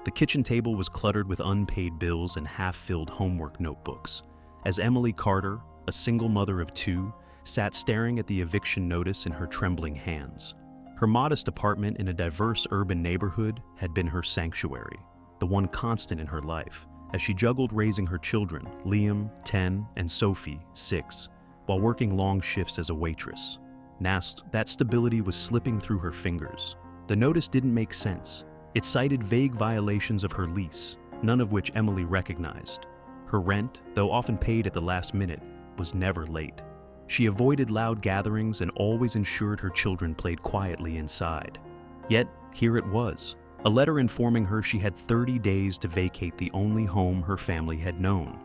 The kitchen table was cluttered with unpaid bills and half-filled homework notebooks, as Emily Carter, a single mother of two, sat staring at the eviction notice in her trembling hands. Her modest apartment in a diverse urban neighborhood had been her sanctuary, the one constant in her life, as she juggled raising her children, Liam, 10, and Sophie, 6, while working long shifts as a waitress. That stability was slipping through her fingers. The notice didn't make sense. It cited vague violations of her lease, none of which Emily recognized. Her rent, though often paid at the last minute, was never late. She avoided loud gatherings and always ensured her children played quietly inside. Yet, here it was, a letter informing her she had 30 days to vacate the only home her family had known.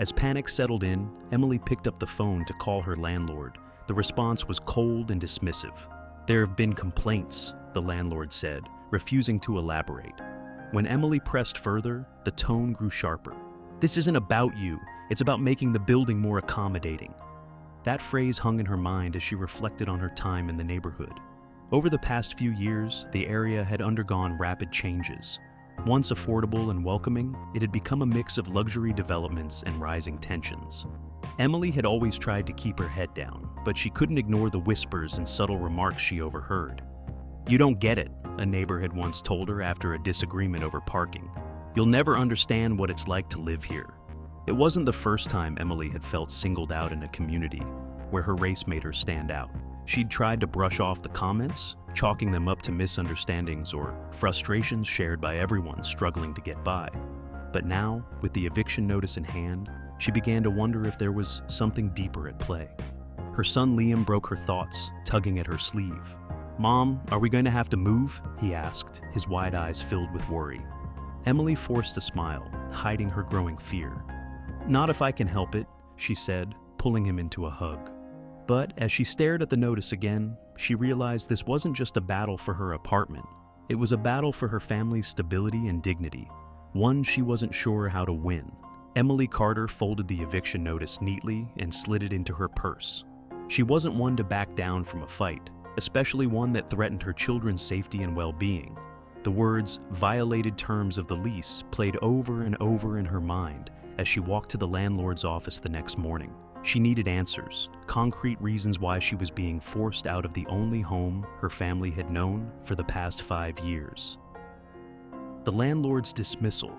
As panic settled in, Emily picked up the phone to call her landlord. The response was cold and dismissive. "There have been complaints," the landlord said, refusing to elaborate. When Emily pressed further, the tone grew sharper. "This isn't about you. It's about making the building more accommodating." That phrase hung in her mind as she reflected on her time in the neighborhood. Over the past few years, the area had undergone rapid changes. Once affordable and welcoming, it had become a mix of luxury developments and rising tensions. Emily had always tried to keep her head down, but she couldn't ignore the whispers and subtle remarks she overheard. "You don't get it," a neighbor had once told her after a disagreement over parking. "You'll never understand what it's like to live here." It wasn't the first time Emily had felt singled out in a community where her race made her stand out. She'd tried to brush off the comments, chalking them up to misunderstandings or frustrations shared by everyone struggling to get by. But now, with the eviction notice in hand, she began to wonder if there was something deeper at play. Her son Liam broke her thoughts, tugging at her sleeve. "Mom, are we going to have to move?" he asked, his wide eyes filled with worry. Emily forced a smile, hiding her growing fear. "Not if I can help it," she said, pulling him into a hug. But as she stared at the notice again, she realized this wasn't just a battle for her apartment. It was a battle for her family's stability and dignity, one she wasn't sure how to win. Emily Carter folded the eviction notice neatly and slid it into her purse. She wasn't one to back down from a fight, especially one that threatened her children's safety and well-being. The words "violated terms of the lease" played over and over in her mind as she walked to the landlord's office the next morning. She needed answers, concrete reasons why she was being forced out of the only home her family had known for the past 5 years. The Landlords Dismissal.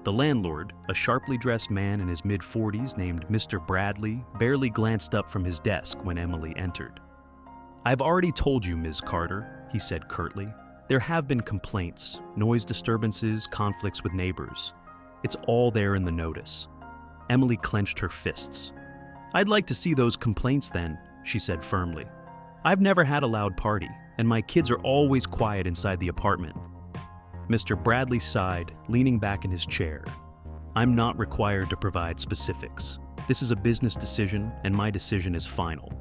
The landlord, a sharply dressed man in his mid-40s named Mr. Bradley, barely glanced up from his desk when Emily entered. "I've already told you, Ms. Carter," he said curtly. "There have been complaints, noise disturbances, conflicts with neighbors. It's all there in the notice." Emily clenched her fists. "I'd like to see those complaints then," she said firmly. "I've never had a loud party, and my kids are always quiet inside the apartment." Mr. Bradley sighed, leaning back in his chair. "I'm not required to provide specifics. This is a business decision, and my decision is final."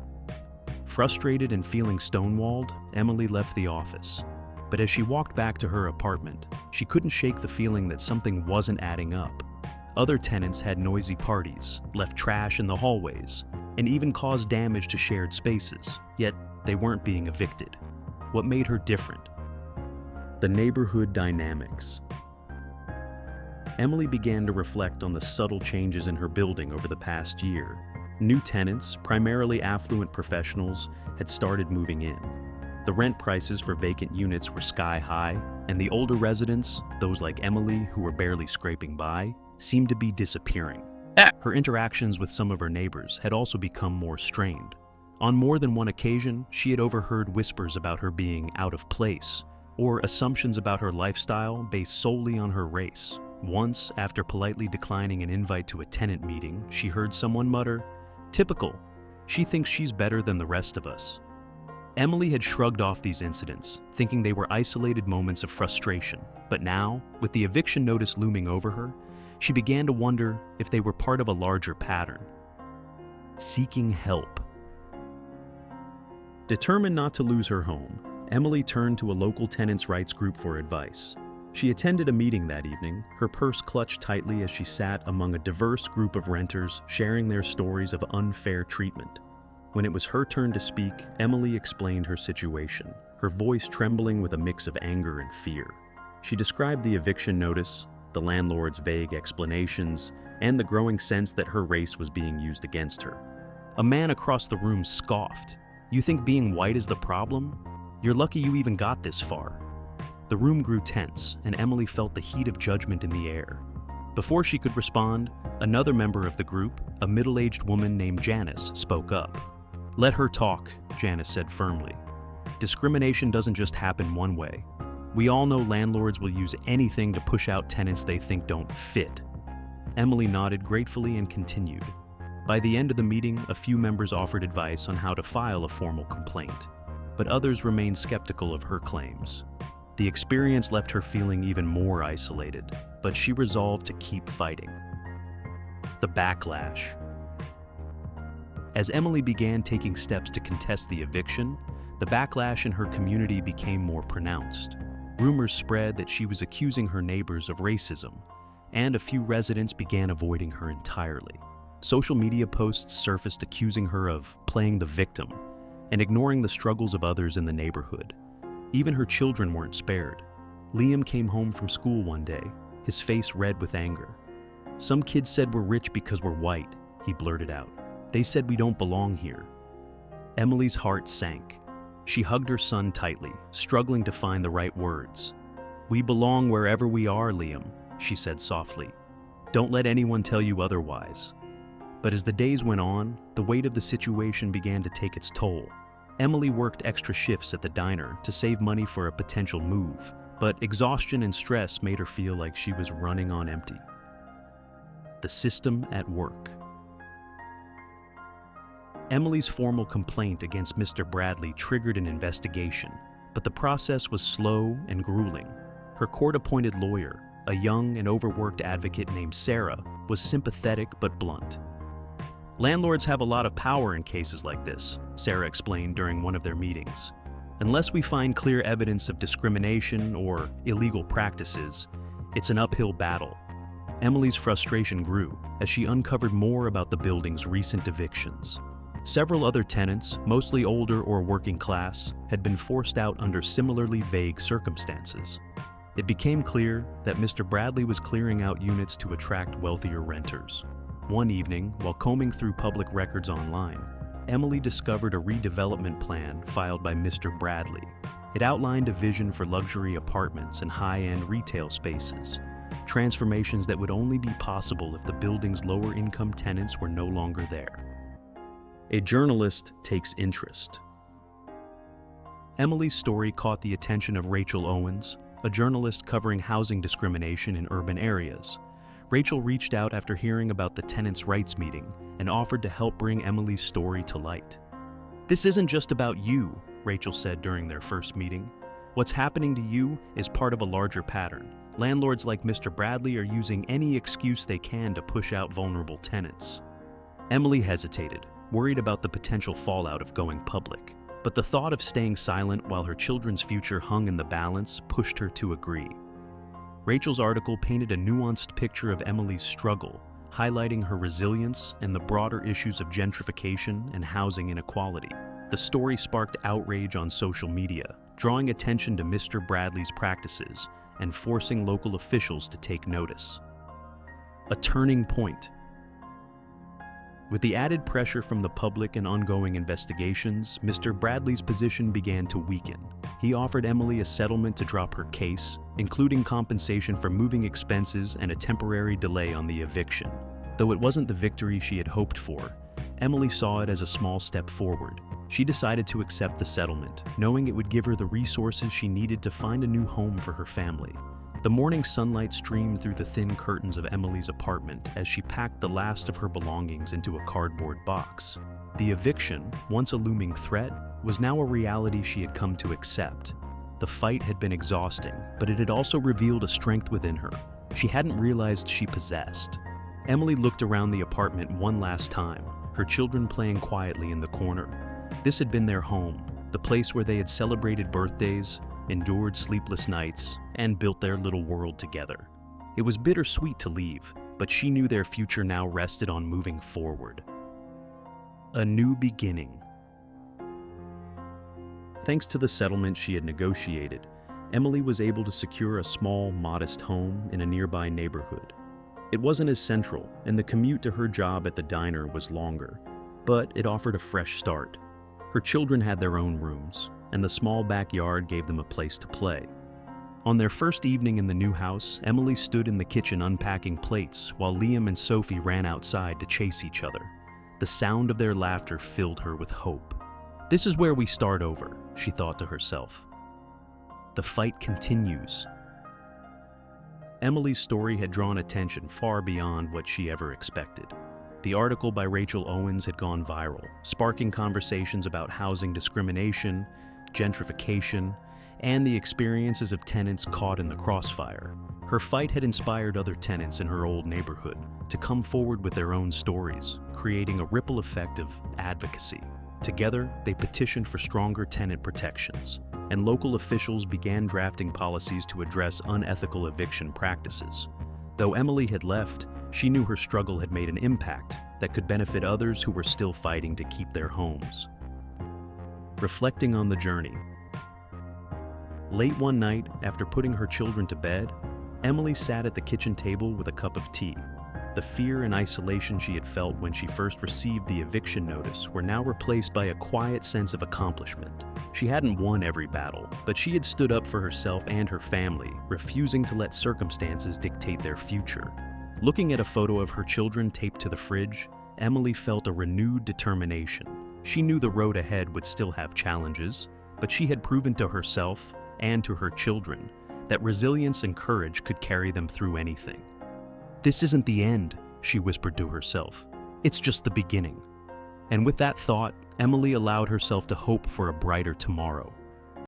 Frustrated and feeling stonewalled, Emily left the office. But as she walked back to her apartment, she couldn't shake the feeling that something wasn't adding up. Other tenants had noisy parties, left trash in the hallways, and even caused damage to shared spaces, yet they weren't being evicted. What made her different? The neighborhood dynamics. Emily began to reflect on the subtle changes in her building over the past year. New tenants, primarily affluent professionals, had started moving in. The rent prices for vacant units were sky high, and the older residents, those like Emily who were barely scraping by, seemed to be disappearing. Her interactions with some of her neighbors had also become more strained. On more than one occasion, she had overheard whispers about her being out of place, or assumptions about her lifestyle based solely on her race. Once, after politely declining an invite to a tenant meeting, she heard someone mutter, "Typical. She thinks she's better than the rest of us." Emily had shrugged off these incidents, thinking they were isolated moments of frustration. But now, with the eviction notice looming over her, she began to wonder if they were part of a larger pattern. Seeking help. Determined not to lose her home, Emily turned to a local tenants' rights group for advice. She attended a meeting that evening, her purse clutched tightly as she sat among a diverse group of renters sharing their stories of unfair treatment. When it was her turn to speak, Emily explained her situation, her voice trembling with a mix of anger and fear. She described the eviction notice, the landlord's vague explanations, and the growing sense that her race was being used against her. A man across the room scoffed. "You think being white is the problem? You're lucky you even got this far." The room grew tense, and Emily felt the heat of judgment in the air. Before she could respond, another member of the group, a middle-aged woman named Janice, spoke up. "Let her talk," Janice said firmly. "Discrimination doesn't just happen one way. We all know landlords will use anything to push out tenants they think don't fit." Emily nodded gratefully and continued. By the end of the meeting, a few members offered advice on how to file a formal complaint, but others remained skeptical of her claims. The experience left her feeling even more isolated, but she resolved to keep fighting. The backlash. As Emily began taking steps to contest the eviction, the backlash in her community became more pronounced. Rumors spread that she was accusing her neighbors of racism, and a few residents began avoiding her entirely. Social media posts surfaced accusing her of playing the victim and ignoring the struggles of others in the neighborhood. Even her children weren't spared. Liam came home from school one day, his face red with anger. "Some kids said we're rich because we're white," he blurted out. "They said we don't belong here." Emily's heart sank. She hugged her son tightly, struggling to find the right words. "We belong wherever we are, Liam," she said softly. "Don't let anyone tell you otherwise." But as the days went on, the weight of the situation began to take its toll. Emily worked extra shifts at the diner to save money for a potential move, but exhaustion and stress made her feel like she was running on empty. The system at work. Emily's formal complaint against Mr. Bradley triggered an investigation, but the process was slow and grueling. Her court-appointed lawyer, a young and overworked advocate named Sarah, was sympathetic but blunt. "Landlords have a lot of power in cases like this," Sarah explained during one of their meetings. "Unless we find clear evidence of discrimination or illegal practices, it's an uphill battle." Emily's frustration grew as she uncovered more about the building's recent evictions. Several other tenants, mostly older or working class, had been forced out under similarly vague circumstances. It became clear that Mr. Bradley was clearing out units to attract wealthier renters. One evening, while combing through public records online, Emily discovered a redevelopment plan filed by Mr. Bradley. It outlined a vision for luxury apartments and high-end retail spaces, transformations that would only be possible if the building's lower-income tenants were no longer there. A journalist takes interest. Emily's story caught the attention of Rachel Owens, a journalist covering housing discrimination in urban areas. Rachel reached out after hearing about the tenants' rights meeting and offered to help bring Emily's story to light. "This isn't just about you," Rachel said during their first meeting. "What's happening to you is part of a larger pattern. Landlords like Mr. Bradley are using any excuse they can to push out vulnerable tenants." Emily hesitated, worried about the potential fallout of going public. But the thought of staying silent while her children's future hung in the balance pushed her to agree. Rachel's article painted a nuanced picture of Emily's struggle, highlighting her resilience and the broader issues of gentrification and housing inequality. The story sparked outrage on social media, drawing attention to Mr. Bradley's practices and forcing local officials to take notice. A turning point. With the added pressure from the public and ongoing investigations, Mr. Bradley's position began to weaken. He offered Emily a settlement to drop her case, including compensation for moving expenses and a temporary delay on the eviction. Though it wasn't the victory she had hoped for, Emily saw it as a small step forward. She decided to accept the settlement, knowing it would give her the resources she needed to find a new home for her family. The morning sunlight streamed through the thin curtains of Emily's apartment as she packed the last of her belongings into a cardboard box. The eviction, once a looming threat, was now a reality she had come to accept. The fight had been exhausting, but it had also revealed a strength within her she hadn't realized she possessed. Emily looked around the apartment one last time, her children playing quietly in the corner. This had been their home, the place where they had celebrated birthdays, endured sleepless nights, and built their little world together. It was bittersweet to leave, but she knew their future now rested on moving forward. A new beginning. Thanks to the settlement she had negotiated, Emily was able to secure a small, modest home in a nearby neighborhood. It wasn't as central, and the commute to her job at the diner was longer, but it offered a fresh start. Her children had their own rooms, and the small backyard gave them a place to play. On their first evening in the new house, Emily stood in the kitchen unpacking plates while Liam and Sophie ran outside to chase each other. The sound of their laughter filled her with hope. This is where we start over, she thought to herself. The fight continues. Emily's story had drawn attention far beyond what she ever expected. The article by Rachel Owens had gone viral, sparking conversations about housing discrimination, gentrification, and the experiences of tenants caught in the crossfire. Her fight had inspired other tenants in her old neighborhood to come forward with their own stories, creating a ripple effect of advocacy. Together, they petitioned for stronger tenant protections, and local officials began drafting policies to address unethical eviction practices. Though Emily had left, she knew her struggle had made an impact that could benefit others who were still fighting to keep their homes. Reflecting on the journey. Late one night, after putting her children to bed, Emily sat at the kitchen table with a cup of tea. The fear and isolation she had felt when she first received the eviction notice were now replaced by a quiet sense of accomplishment. She hadn't won every battle, but she had stood up for herself and her family, refusing to let circumstances dictate their future. Looking at a photo of her children taped to the fridge, Emily felt a renewed determination. She knew the road ahead would still have challenges, but she had proven to herself and to her children that resilience and courage could carry them through anything. "This isn't the end," she whispered to herself. "It's just the beginning." And with that thought, Emily allowed herself to hope for a brighter tomorrow.